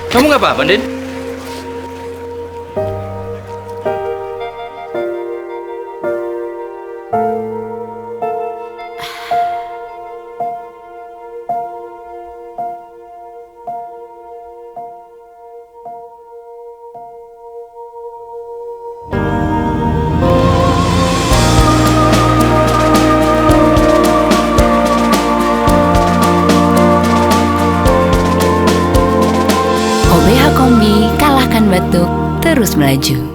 Kamu nggak apa-apa, Din? OBH Kombi, kalahkan batuk, terus melaju.